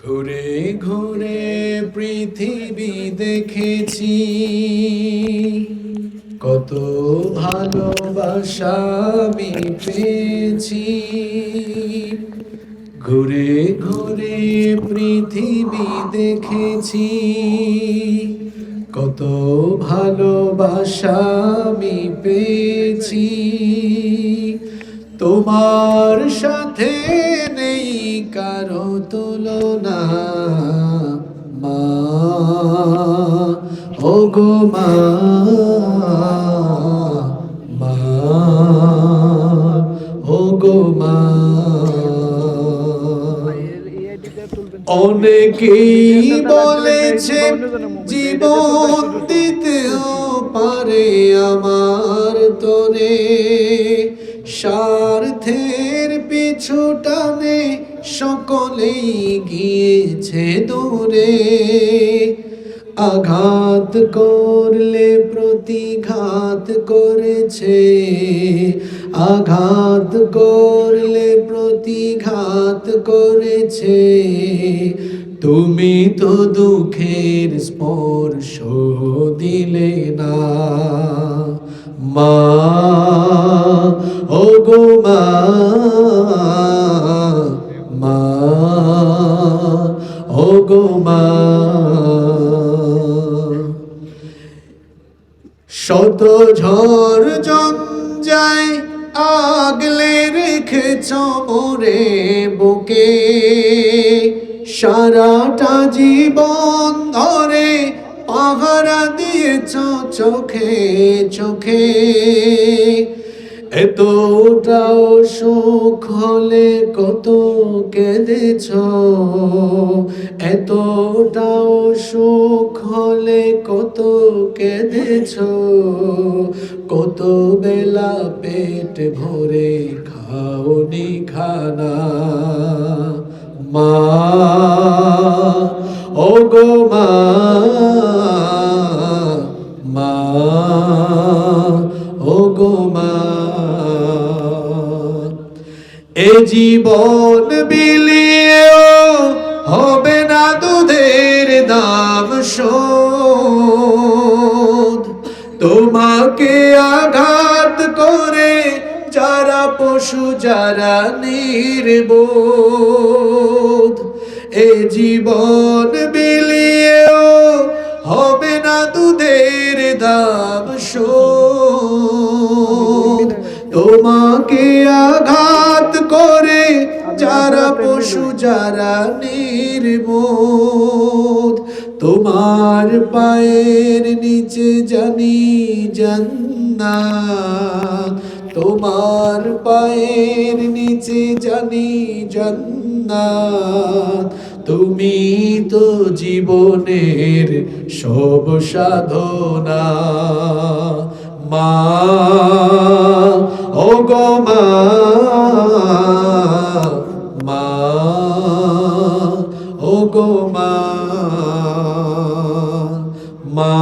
ঘুরে ঘুরে পৃথিবী দেখেছি, কত ভালোবাসা আমি পেয়েছি। ঘুরে ঘুরে পৃথিবী দেখেছি, কত ভালোবাসা আমি পেয়েছি। তোমার সাথে নেই কারো তুলনা, মা ও গো মা, মা ও গো মা। অনেকেই বলেছে জীবন দিতেও পারে আমার তরে, স্বার্থের পিছু টানে সকলেই গিয়েছে দূরে। আঘাত করলে প্রতিঘাত করেছে, আঘাত করলে প্রতিঘাত করেছে। তুমি তো দুঃখের স্পর্শ দিলে না, মা ও গো মা, মা ও গো মা। শত ঝড় জঞ্জায় আগলে রেখেছ মোরে বুকে, সারাটা জীবন ধরে পাহারা দিয়েছ চোখে চোখে। এতটাও সুখ হলে কত কেঁদেছ, এতটাও সুখ হলে কত কেঁদেছ। কত বেলা পেট ভরে খাওনি খানা, মা ও গো মা, মা ও গো মা। এ জীবন বিলিয়েও হবে না দুধের দাম শোধ। তোমাকে আঘাত করে যারা পশু, যারা নির্বোধ। এ জীবন বিলিয়েও হবে না দুধের দাম শোধ। তোমাকে আঘাত করে যারা পশু, যারা নির্বোধ। তোমার পায়ের নিচে জানি জান্নাত, তোমার পায়ের নিচে জানি জান্নাত। তুমি তো জীবনের সব সাধনা, মা ও গো মা, মা ও গো মা, মা।